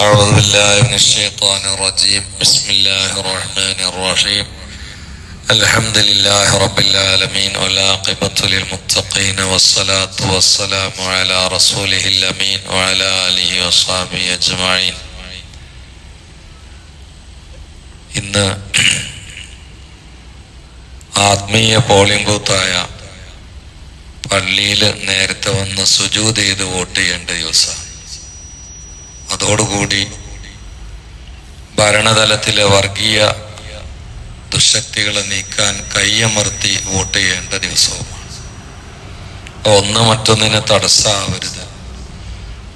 أعوذ بالله من الشيطان الرجيم. بسم الله الرحمن الرحيم. الحمد لله رب العالمين والعاقبة للمتقين والصلاة والسلام على رسوله الأمين وعلى آله وصحبه أجمعين. ഇന്ന് ആത്മീയ പോളിംഗ് ബൂത്തായ പള്ളിയിൽ നേരത്തെ വന്ന് സുജൂദ് ചെയ്ത് വോട്ട് ചെയ്യേണ്ട ദിവസം. അതോടുകൂടി ഭരണതലത്തിലെ വർഗീയ ദുശക്തികളെ നീക്കാൻ കയ്യമർത്തി വോട്ട് ചെയ്യേണ്ട ദിവസവുമാണ്. ഒന്ന് മറ്റൊന്നിനെ തടസ്സമാവരുത്.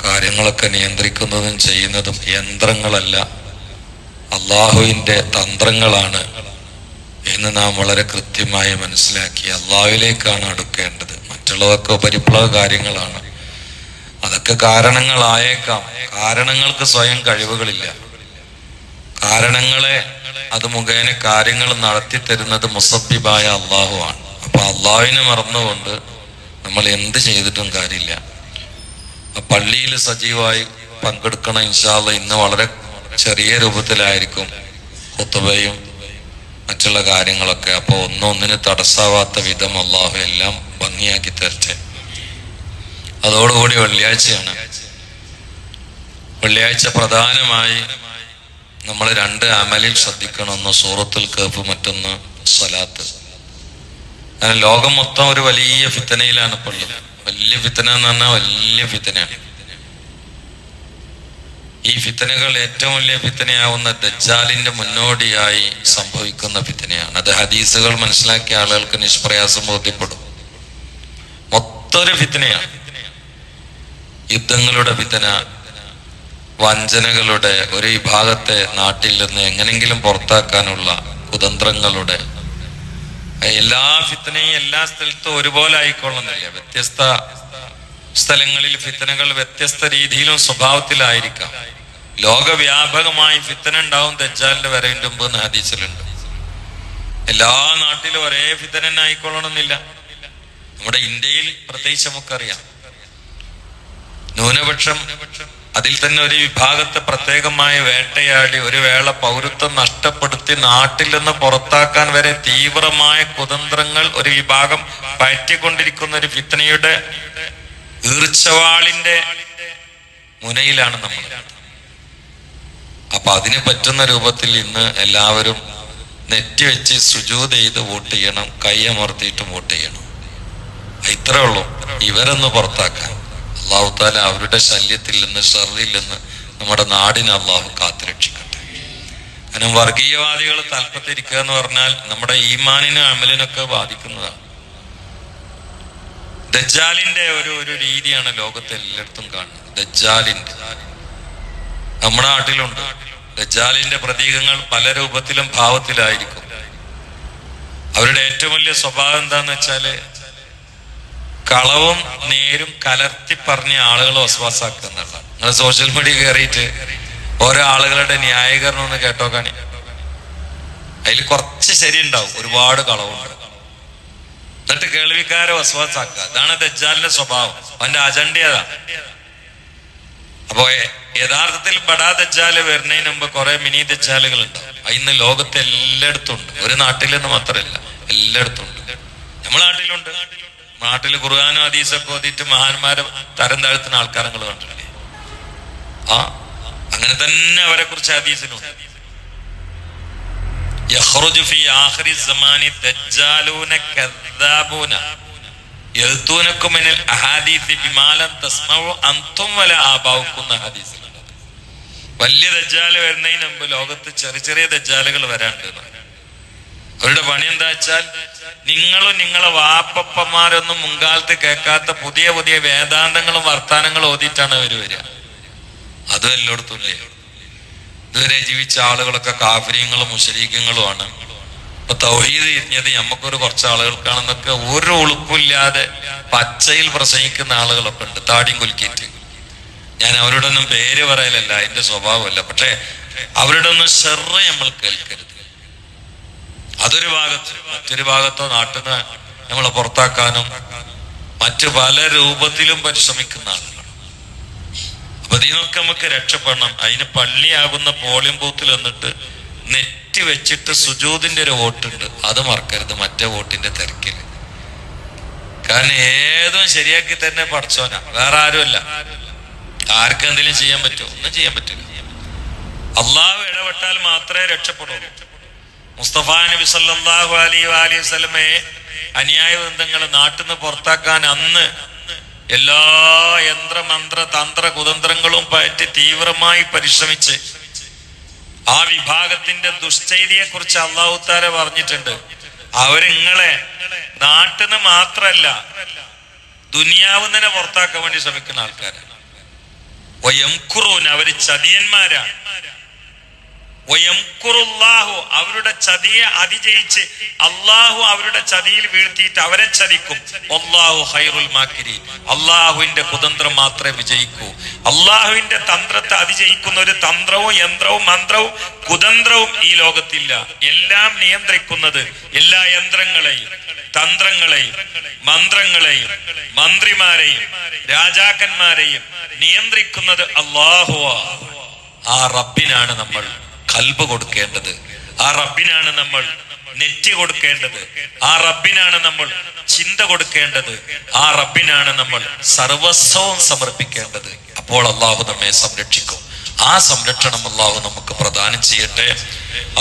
കാര്യങ്ങളൊക്കെ നിയന്ത്രിക്കുന്നതും ചെയ്യുന്നതും യന്ത്രങ്ങളല്ല, അള്ളാഹുവിൻ്റെ തന്ത്രങ്ങളാണ് എന്ന് നാം വളരെ കൃത്യമായി മനസ്സിലാക്കി അള്ളാഹുവിലേക്കാണ് അടുക്കേണ്ടത്. മറ്റുള്ളതൊക്കെ പരിപ്ലവ കാര്യങ്ങളാണ്, അതൊക്കെ കാരണങ്ങളായേക്കാം. കാരണങ്ങൾക്ക് സ്വയം കഴിവുകളില്ല. കാരണങ്ങളെ അത് മുഖേന കാര്യങ്ങൾ നടത്തി തരുന്നത് മുസബ്ബിബായ അള്ളാഹുവാണ്. അപ്പൊ അള്ളാഹുവിനെ മറന്നുകൊണ്ട് നമ്മൾ എന്ത് ചെയ്തിട്ടും കാര്യമില്ല. പള്ളിയിൽ സജീവമായി പങ്കെടുക്കണം. ഇൻഷാ അല്ലാഹ് ഇന്ന് വളരെ ചെറിയ രൂപത്തിലായിരിക്കും ഖുതുബയും മറ്റുള്ള കാര്യങ്ങളൊക്കെ. അപ്പോൾ ഒന്നിന് തടസ്സാവാത്ത വിധം അള്ളാഹു എല്ലാം ഭംഗിയാക്കി തരട്ടെ. അതോടുകൂടി വെള്ളിയാഴ്ചയാണ്. വെള്ളിയാഴ്ച പ്രധാനമായി നമ്മൾ രണ്ട് അമലിൽ ശ്രദ്ധിക്കണം. ഒന്ന് സൂറത്തുൽ കഹ്ഫ്, മറ്റൊന്ന് സ്വലാത്ത്. അങ്ങനെ ലോകം മൊത്തം ഒരു വലിയ ഫിത്തനയിലാണ് ഇപ്പോൾ ഉള്ളത്. വലിയ ഫിത്തന എന്ന് പറഞ്ഞാൽ വലിയ ഫിത്തനയാണ്. ഈ ഫിത്തനകൾ ഏറ്റവും വലിയ ഫിത്തനയാവുന്ന ദജ്ജാലിന്റെ മുന്നോടിയായി സംഭവിക്കുന്ന ഫിത്തനയാണ്. അത് ഹദീസുകൾ മനസ്സിലാക്കിയ ആളുകൾക്ക് നിഷ്പ്രയാസം ബോധ്യപ്പെടും. മൊത്തൊരു ഫിത്തനയാണ്. യുദ്ധങ്ങളുടെ ഫിത്തന, വഞ്ചനകളുടെ, ഒരു വിഭാഗത്തെ നാട്ടിൽ നിന്ന് എങ്ങനെങ്കിലും പുറത്താക്കാനുള്ള കുതന്ത്രങ്ങളുടെ, എല്ലാ ഫിത്തനയും എല്ലാ സ്ഥലത്തും ഒരുപോലെ ആയിക്കൊള്ളുന്നില്ല. വ്യത്യസ്ത സ്ഥലങ്ങളിൽ ഫിത്തനകൾ വ്യത്യസ്ത രീതിയിലും സ്വഭാവത്തിലായിരിക്കാം. ലോകവ്യാപകമായി ഫിത്തന ഉണ്ടാവും ദജ്ജാലിന്റെ വരവിന്റെ മുമ്പ് എന്ന് ഹദീസിലുണ്ട്. എല്ലാ നാട്ടിലും ഒരേ ഫിത്തന തന്നെ ആയിക്കൊള്ളണമെന്നില്ല. നമ്മുടെ ഇന്ത്യയിൽ പ്രത്യേകിച്ച് നമുക്കറിയാം, ന്യൂനപക്ഷം അതിൽ തന്നെ ഒരു വിഭാഗത്തെ പ്രത്യേകമായി വേട്ടയാടി ഒരു വേള പൗരത്വം നഷ്ടപ്പെടുത്തി നാട്ടിൽ നിന്ന് പുറത്താക്കാൻ വരെ തീവ്രമായ കുതന്ത്രങ്ങൾ ഒരു വിഭാഗം പയറ്റിക്കൊണ്ടിരിക്കുന്ന ഒരു ഫിത്തനയുടെ ഈർച്ചവാളിന്റെ മുനയിലാണ് നമ്മൾ. അപ്പൊ അതിന് പറ്റുന്ന രൂപത്തിൽ ഇന്ന് എല്ലാവരും നെറ്റിവെച്ച് സുജൂദ് ചെയ്ത് വോട്ട് ചെയ്യണം, കൈയമർത്തിയിട്ട് വോട്ട് ചെയ്യണം. ഇത്രേ ഉള്ളൂ. ഇവരൊന്ന് പുറത്താക്കാൻ അള്ളാഹു താല അവരുടെ ശല്യത്തിൽ നിന്ന്, ഷർറിൽ നിന്ന് നമ്മുടെ നാടിനെ അള്ളാഹു കാത്തുരക്ഷിക്കട്ടെ. കാരണം വർഗീയവാദികൾ തലപ്പത്തിരിക്കുക എന്ന് പറഞ്ഞാൽ നമ്മുടെ ഈമാനിനും അമലിനൊക്കെ ബാധിക്കുന്നതാണ്. ദജ്ജാലിന്റെ ഒരു രീതിയാണ് ലോകത്തെ എല്ലായിടത്തും കാണുന്നത്. ദജ്ജാലിന്റെ നമ്മുടെ നാട്ടിലുണ്ട്. ദജ്ജാലിന്റെ പ്രതീകങ്ങൾ പല രൂപത്തിലും ഭാവത്തിലായിരിക്കും. അവരുടെ ഏറ്റവും വലിയ സ്വഭാവം എന്താന്ന് വെച്ചാല് കളവും നേരും കലർത്തി പറഞ്ഞ ആളുകളെ വസ്വാസാക്കുക എന്നുള്ള. നിങ്ങൾ സോഷ്യൽ മീഡിയ കയറിയിട്ട് ഓരോ ആളുകളുടെ ന്യായീകരണം ഒന്ന് കേട്ടോ കാണി. അതിൽ കുറച്ച് ശരിയുണ്ടാവും, ഒരുപാട് കളവുണ്ട്. എന്നിട്ട് കേൾവിക്കാരെ വസ്വാസാക്കുക. അതാണ് ദജ്ജാലിന്റെ സ്വഭാവം. അവന്റെ അജണ്ട അതാണ്. അപ്പോ യഥാർത്ഥത്തിൽ ബഡാ ദജ്ജാല് വരുന്നതിന് മുമ്പ് കുറെ മിനി ദജ്ജാലുകൾ ഉണ്ടാവും. ഇന്ന് ലോകത്ത് എല്ലായിടത്തും ഉണ്ട്. ഒരു നാട്ടിലെന്ന് മാത്രമല്ല, എല്ലായിടത്തും ഉണ്ട്. നമ്മുടെ നാട്ടിലുണ്ട്. നാട്ടിൽ ഖുർആനും ഹദീസൊക്കെ ഓതിയിട്ട് മഹാന്മാരെ തരം താഴ്ത്തുന്ന ആൾക്കാരങ്ങൾ കണ്ടില്ലേ? അങ്ങനെ തന്നെ അവരെ കുറിച്ച് ഹദീസിലുണ്ട്. യഖ്റുജു ഫീ ആഖിരി സമാനി ദജ്ജാലൂന കദ്ദാബൂന യൽതൂനകും മിനൽ അഹാദീസി ബിമാ ലം തസ്മഉ അൻതും വല ആബാഉകും എന്ന ഹദീസിലുണ്ട്. വലിയ ദജ്ജാൽ വരുന്നതിന് മുമ്പ് ലോകത്ത് ചെറിയ ചെറിയ ദജ്ജാലുകൾ വരാനുണ്ട്. അവരുടെ പണി എന്താ വെച്ചാൽ നിങ്ങളും നിങ്ങളെ വാപ്പപ്പന്മാരൊന്നും മുൻകാലത്ത് കേൾക്കാത്ത പുതിയ പുതിയ വേദാന്തങ്ങളും വർത്താനങ്ങളും ഓതിയിട്ടാണ് അവർ വരിക. അതും എല്ലായിടത്തും ഇല്ലേ? ഇതുവരെ ജീവിച്ച ആളുകളൊക്കെ കാഫിര്യങ്ങളും മുശ്രിക്കുകളുമാണ്. ഇപ്പൊ തൗഹീദ് ഇരിഞ്ഞത് നമുക്കൊരു കുറച്ച് ആളുകൾക്കാണെന്നൊക്കെ ഒരു ഉളുപ്പില്ലാതെ പച്ചയിൽ പ്രസംഗിക്കുന്ന ആളുകളൊക്കെ ഉണ്ട്, താടിയും കുലുക്കിയിട്ട്. ഞാൻ അവരുടെ ഒന്നും പേര് പറയലല്ല, അതിന്റെ സ്വഭാവമല്ല. പക്ഷെ അവരുടെ ഒന്നും ഷർറ് നമ്മൾ കേൾക്കരുത്. അതൊരു ഭാഗത്ത്. മറ്റൊരു ഭാഗത്തോ നാട്ടിൽ നിന്ന് നമ്മളെ പുറത്താക്കാനും മറ്റു പല രൂപത്തിലും പരിശ്രമിക്കുന്ന ആളുകൾ. അപ്പൊ ഇതിനൊക്കെ നമുക്ക് രക്ഷപ്പെടണം. അതിന് പള്ളിയാകുന്ന പോളിംഗ് ബൂത്തിൽ വന്നിട്ട് നെറ്റ് വെച്ചിട്ട് സുജൂദിന്റെ ഒരു വോട്ടുണ്ട്, അത് മറക്കരുത് മറ്റേ വോട്ടിന്റെ തിരക്കില്. കാരണം ഏതും ശരിയാക്കി തന്നെ പഠിച്ചോനാ, വേറെ ആരുമല്ല. ആർക്കും എന്തെങ്കിലും ചെയ്യാൻ പറ്റുമോ? ഒന്നും ചെയ്യാൻ പറ്റില്ല. അള്ളാഹു ഇടപെട്ടാൽ മാത്രമേ രക്ഷപ്പെടുള്ളൂ. മുസ്തഫ നബി സല്ലല്ലാഹു അലൈഹി വസല്ലമയെ അന്യായ ബന്ധങ്ങൾ നാട്ടിൽ നിന്ന് പുറത്താക്കാൻ അന്ന് എല്ലാ യന്ത്രമന്ത്ര തന്ത്ര കുതന്ത്രങ്ങളും പറ്റി തീവ്രമായി പരിശ്രമിച്ച് ആ വിഭാഗത്തിന്റെ ദുഷ്ചെയ്തിയെ കുറിച്ച് അല്ലാഹു തആല പറഞ്ഞിട്ടുണ്ട്. അവരിങ്ങളെ നാട്ടിൽ നിന്ന് മാത്രല്ല ദുനിയാവിൽ തന്നെ പുറത്താക്കാൻ വേണ്ടി ശ്രമിക്കുന്ന ആൾക്കാരാണ്. അവര് ചതിയന്മാരാണ്. അവരുടെ ചതിയെ അതിജയിച്ച് അള്ളാഹു അവരുടെ ചതിയിൽ വീഴ്ത്തിയിട്ട് അവരെ ചതിക്കും. അല്ലാഹു ഖൈറുൽ മാക്കിരീൻ. അള്ളാഹുവിന്റെ കുതന്ത്രം മാത്രമേ വിജയിക്കൂ. അള്ളാഹുവിന്റെ തന്ത്രത്തെ അതിജയിക്കുന്ന ഒരു തന്ത്രവും യന്ത്രവും മന്ത്രവും കുതന്ത്രവും ഈ ലോകത്തില്ല. എല്ലാം നിയന്ത്രിക്കുന്നത്, എല്ലാ യന്ത്രങ്ങളെയും തന്ത്രങ്ങളെയും മന്ത്രങ്ങളെയും മന്ത്രിമാരെയും രാജാക്കന്മാരെയും നിയന്ത്രിക്കുന്നത് അല്ലാഹുവാ. ആ റബ്ബിനാണ് നമ്മൾ ഖൽബ് കൊടുക്കേണ്ടത്. ആ റബ്ബിനാണ് നമ്മൾ നെറ്റി കൊടുക്കേണ്ടത്. ആ റബ്ബിനാണ് നമ്മൾ ചിന്ത കൊടുക്കേണ്ടത്. ആ റബ്ബിനാണ് നമ്മൾ സർവസ്വവും സമർപ്പിക്കേണ്ടത്. അപ്പോൾ അള്ളാഹു നമ്മെ സംരക്ഷിക്കും. ആ സംരക്ഷണം അള്ളാഹു നമുക്ക് പ്രദാനം ചെയ്യട്ടെ.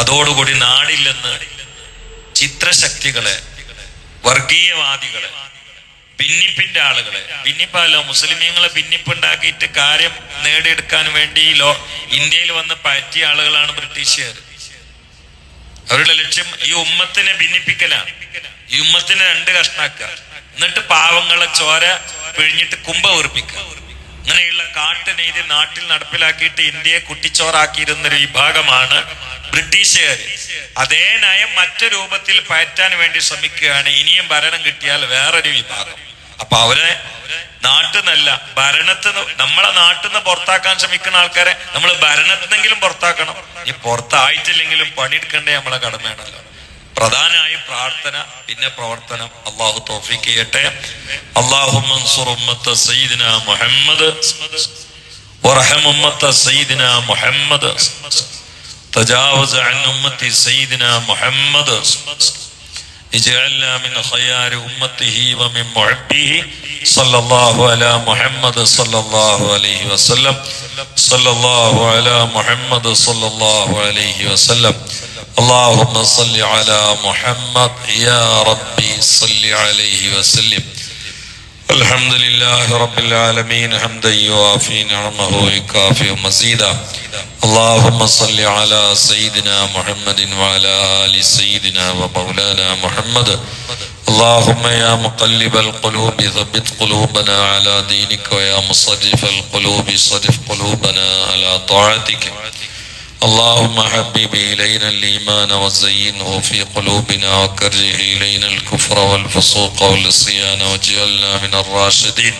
അതോടുകൂടി നാടിൽ നിന്ന് ചിത്രശക്തികളെ, വർഗീയവാദികളെ, ഭിന്നിപ്പിന്റെ ആളുകളെ, ഭിന്നിപ്പല്ല മുസ്ലിമീങ്ങളെ ഭിന്നിപ്പുണ്ടാക്കിയിട്ട് കാര്യം നേടിയെടുക്കാൻ വേണ്ടി ഇന്ത്യയിൽ വന്ന് പറ്റിയ ആളുകളാണ് ബ്രിട്ടീഷുകാർ. അവരുടെ ലക്ഷ്യം ഈ ഉമ്മത്തിനെ ഭിന്നിപ്പിക്കലാണ്. ഈ ഉമ്മത്തിനെ രണ്ട് കഷ്ണാക്കുക, എന്നിട്ട് പാവങ്ങളെ ചോര പിഴിഞ്ഞിട്ട് കുമ്പ വീർപ്പിക്കുക. അങ്ങനെയുള്ള കാട്ടുനീതി നാട്ടിൽ നടപ്പിലാക്കിയിട്ട് ഇന്ത്യയെ കുട്ടിച്ചോറാക്കിയിരുന്നൊരു വിഭാഗമാണ് ബ്രിട്ടീഷുകാർ. അതേ നയം മറ്റു രൂപത്തിൽ പയറ്റാൻ വേണ്ടി ശ്രമിക്കുകയാണ്. ഇനിയും ഭരണം കിട്ടിയാൽ വേറൊരു വിഭാഗം. അപ്പൊ അവരെ നാട്ടിൽ നിന്നല്ല ഭരണത്തിന്, നമ്മളെ നാട്ടിൽ നിന്ന് പുറത്താക്കാൻ ശ്രമിക്കുന്ന ആൾക്കാരെ നമ്മൾ ഭരണത്തിനെങ്കിലും പുറത്താക്കണം. ഈ പുറത്തായിട്ടില്ലെങ്കിലും പണിയെടുക്കേണ്ടേ നമ്മളെ കടമയാണല്ലോ. പ്രധാനമായും പ്രാർത്ഥന, പിന്നെ പ്രവർത്തനം. അള്ളാഹു തൗഫീഖ് ചെയ്യട്ടെ. അല്ലാഹുമ്മ അൻസുർ ഉമ്മത്ത സയ്യിദിന മുഹമ്മദ് വറഹം ഉമ്മത്ത സയ്യിദിന മുഹമ്മദ് തജാവസ് അൻ ഉമ്മത്തി സയ്യിദിന മുഹമ്മദ് اجعلنا من خيار أمته ومن محبه صلى الله على محمد صلى الله عليه وسلم صلى الله على محمد صلى الله عليه وسلم اللهم صل على محمد يا ربي صل عليه وسلم. الحمد لله رب العالمين حمدا يوافي نعمه ويكافئ مزيدا. اللهم صل على سيدنا محمد وعلى آل سيدنا ومولانا محمد. اللهم يا مقلب القلوب ثبت قلوبنا على دينك ويا مصرف القلوب صرف قلوبنا على طاعتك. اللهم حبب إلينا الإيمان وزينه في قلوبنا وكره إلينا الكفر والفسوق والعصيان واجعلنا من الراشدين.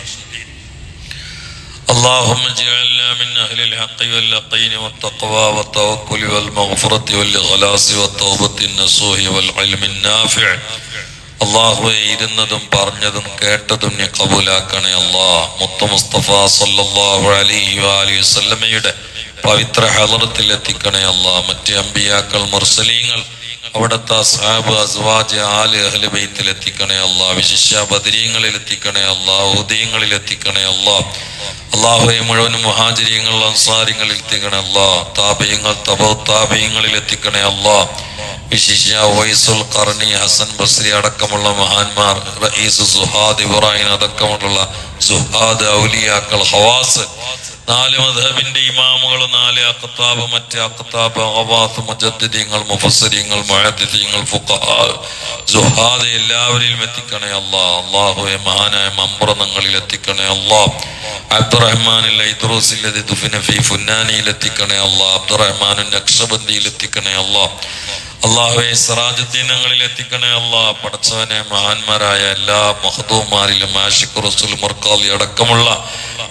اللهم اجعلنا من أهل الحق واليقين والتقوى والتوكل والمغفرة والإخلاص والتوبة النصوح والعلم النافع. അള്ളാഹുവേ, ഇരുന്നതും പറഞ്ഞതും കേട്ടതും നീ കബൂലാക്കണേ അല്ലാഹ്. മുത്ത് മുസ്തഫ സല്ലല്ലാഹു അലൈഹി വസല്ലമയുടെ പവിത്ര ഹളറത്തിൽ എത്തിക്കണേ അല്ലാഹ്. മറ്റ് അമ്പിയാക്കൾ, മുർസലീങ്ങൾ, അവിടുത്തെ അസ്ഹാബ്, അസ്വാജ്, ആല്, അഹ്ലു ബൈത്തിൽ എത്തിക്കണേ അല്ലാഹ്. വിശിഷ്യ ബദരീങ്ങളിൽ എത്തിക്കണേ അല്ലാഹ്. ഉദയങ്ങളിൽ എത്തിക്കണേ അല്ലാഹ്. അല്ലാഹുവേ, മുഴുവൻ മുഹാജിരീങ്ങൾ, അൻസാരിങ്ങളിൽ എത്തിക്കണേ അല്ലാഹ്. താബിഈങ്ങൾ, തബഉ താബിഈങ്ങളിൽ എത്തിക്കണേ അല്ലാഹ്. വിശിഷ്യ വൈസുൽ ഖർനി, ഹസൻ ബസ്രി അടക്കമുള്ള മഹാന്മാർ, റഈസ് സുഹാദ് ഇബ്രാഹിം അടക്കമുള്ള സുഹാദ്, ഔലിയാക്കൾ, ഖവാസ്, 4 മദ്ഹബിന്റെ ഇമാമുകൾ, 4 അഖ്താബ്, മറ്റ് അഖ്താബ്, ഖവാസ്, മുജദ്ദിദീങ്ങൾ, മുഫസ്സിരീങ്ങൾ, മുഹദ്ദിസീങ്ങൾ, ഫുഖഹാ, സുഹാദ് എല്ലാവരിലും എത്തിക്കണേ അല്ലാഹ്. അല്ലാഹുവേ, മഹാനായ മംബറങ്ങളിൽ എത്തിക്കണേ അല്ലാഹ്. അബ്ദുറഹ്മാൻ ഇദ്രൂസിൽ ദുഫിന ഫീ ഫുന്നാനിയിൽ എത്തിക്കണേ അല്ലാഹ്. അബ്ദുറഹ്മാൻ നഖ്ശബന്ദിയിൽ എത്തിക്കണേ അല്ലാഹ്. അല്ലാഹുവേ, സിറാജുദ്ദീനങ്ങളിൽ എത്തിക്കണേ അല്ലാഹ്. പടച്ചവനെ, മഹാന്മാരായ എല്ലാ മഖ്ദൂമാരിലും ആശിഖ് റസൂൽ മർക്കാലി അടക്കമുള്ള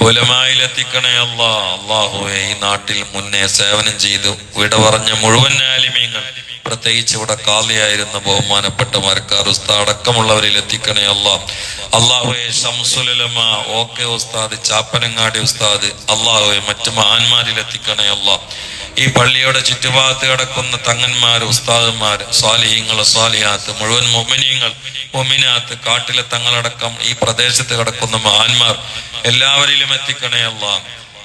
ഉലമായിൽ എത്തിക്കണേ അല്ലാഹ്. അല്ലാഹുവേ, ഈ നാട്ടിൽ മുന്നേ സേവനം ചെയ്ത് വിട പറഞ്ഞ മുഴുവൻ ആലിമീങ്ങൾ പ്രത്യേകിച്ച് ഇവിടെ കാളിയായിരുന്ന ബഹുമാനപ്പെട്ട മരക്കാർ ഉസ്താദ് അടക്കമുള്ളവരിൽ എത്തിക്കണേ അല്ലാഹ്. അള്ളാഹുവെ ഷംസുലുലമ ഓക്കെ ഉസ്താദ്, ചാപ്പനങ്ങാടി ഉസ്താദ്, അള്ളാഹുവെ മറ്റു മഹാന്മാരിൽ എത്തിക്കണേ അല്ലാഹ്. ഈ പള്ളിയുടെ ചുറ്റുഭാഗത്ത് കിടക്കുന്ന തങ്ങന്മാര്, ഉസ്താദന്മാര്, സ്വാലിഹീങ്ങള്, സ്വാലിഹാത്ത്, മുഴുവൻ മുഅ്മിനീങ്ങൾ, മുഅ്മിനാത്ത്, കാട്ടിലെ തങ്ങളടക്കം ഈ പ്രദേശത്ത് കിടക്കുന്ന മഹാന്മാർ എല്ലാവരിലും എത്തിക്കണേ അല്ലാഹ്.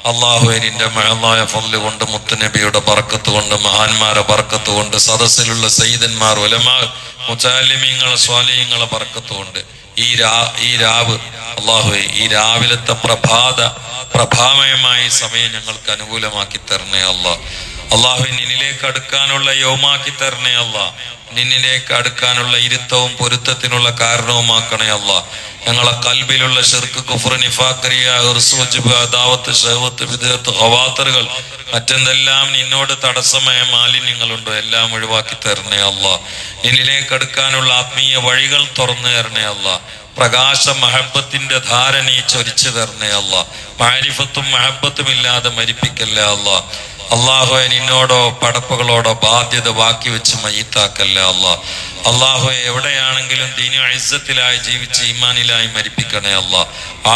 അള്ളാഹുവേ നിന്റെ മഹത്തായ ഫضل കൊണ്ട്, മുത്തുനബിയുടെ ബർക്കത്ത് കൊണ്ട്, മഹാന്മാരെ ബർക്കത്ത് കൊണ്ട്, സദസ്സിലുള്ള സയ്യിദന്മാർ, ഉലമാ, മുതഅല്ലിമീങ്ങളെ, സ്വാലിഹീങ്ങളെ ബർക്കത്ത് കൊണ്ട് ഈ രാവ് അള്ളാഹുവേ, ഈ രാവിലത്തെ പ്രഭാമയമായ സമയം ഞങ്ങൾക്ക് അനുകൂലമാക്കി തരണേ അല്ലാഹ്. അള്ളാഹുവേ നിന്നിലേക്ക് അടുക്കാനുള്ള യൗമാക്കി തരണേ അല്ലാഹ്. നിന്നിലേക്ക് അടുക്കാനുള്ള ഇരുത്തവും പൊരുത്തത്തിനുള്ള കാരണവുമാക്കണേ അല്ലാഹ്. ഞങ്ങളെ കൽബിലുള്ള ശിർക്ക്, കുഫ്ർ, നിഫാഖ്, റിയ, ഇർസ്, വജ്ബ്, അദാവത്ത്, ശഹവത്ത്, ബിദ്അത്ത്, ഖവാത്തിറുകൾ, മറ്റെന്തെല്ലാം നിന്നോട് തടസ്സമായ മാലിന്യങ്ങളുണ്ടോ എല്ലാം ഒഴിവാക്കി തരണേ അല്ലാഹ്. നിന്നിലേക്ക് അടുക്കാനുള്ള ആത്മീയ വഴികൾ തുറന്നു തരണേ അല്ലാഹ്. പ്രകാശ മഹബത്തിന്റെ ധാര നീ ചൊരിച്ചു തരണേ അല്ലാഹ്. മാരിഫത്തും മഹബത്തും ഇല്ലാതെ മരിപ്പിക്കല്ലേ അല്ലാഹ്. അള്ളാഹുവെ നിന്നോടോ പടപ്പുകളോടോ ബാധ്യത ബാക്കി വെച്ച് മയ്യിത്താക്കല്ലേ അല്ലാഹ്. അള്ളാഹുവെ എവിടെയാണെങ്കിലും ദീനി ഇസ്സത്തിലായി ജീവിച്ച് ഈമാനിലായി മരിപ്പിക്കണേ അല്ലാഹ്.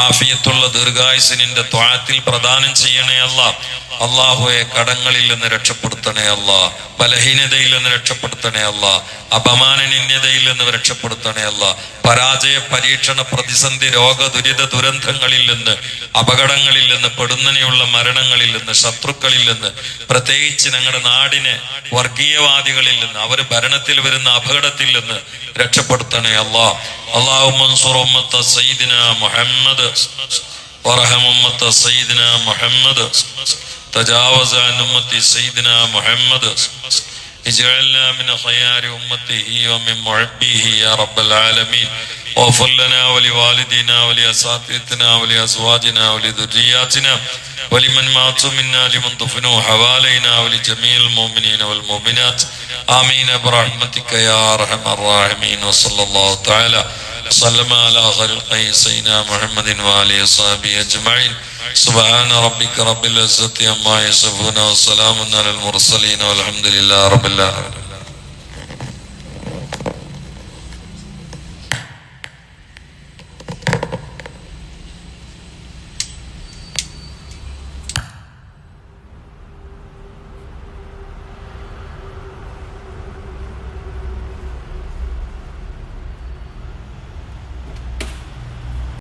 ആഫിയത്തുള്ള ദീർഘായുസ് നിന്റെ ത്വഅത്തിൽ പ്രദാനം ചെയ്യണേ അല്ലാഹ്. അള്ളാഹുവെ കടങ്ങളിൽ നിന്ന് രക്ഷപ്പെടുത്തണേ അല്ലാഹ്. ബലഹീനതയിൽ നിന്ന് രക്ഷപ്പെടുത്തണേ അല്ലാഹ്. അപമാനനിന്യതയിൽ നിന്ന് രക്ഷപ്പെടുത്തണേ അല്ലാഹ്. പരാജയ, പരീക്ഷണ, പ്രതിസന്ധി, രോഗ, ദുരിത, ദുരന്തങ്ങളിൽ നിന്ന്, അപകടങ്ങളിൽ നിന്ന്, പെടുന്നനെയുള്ള മരണങ്ങളിൽ നിന്ന്, ശത്രുക്കളിൽ നിന്ന്, പ്രത്യേകിച്ച് ഞങ്ങളുടെ നാടിനെ വർഗീയവാദികളിൽ നിന്ന്, അവർ ഭരണത്തിൽ വരുന്ന അപകടത്തിൽ നിന്ന് രക്ഷപ്പെടുത്തണേ അല്ലാഹ്. അല്ലാഹുമ്മ അൻസുർ ഉമ്മത്ത സയ്യിദിനാ മുഹമ്മദ് വറഹം ഉമ്മത്ത സയ്യിദിനാ മുഹമ്മദ് തജാവസ അൻ ഉമ്മത്തി സയ്യിദിനാ മുഹമ്മദ് اجعلنا من خيار أمته ومن محبيه يا رب العالمين. واغفر لنا ولوالدينا ولأساتذتنا ولأزواجنا ولذرياتنا ولمن ماتوا منا لمن دفنوا حوالينا ولجميع المؤمنين والمؤمنات آمين برحمتك يا أرحم الراحمين. وصلى الله تعالى وسلم على خلق سيدنا محمد وآله وصحبه أجمعين. سبحان ربك رب العزة عما يصفون وسلام على المرسلين والحمد لله رب العالمين.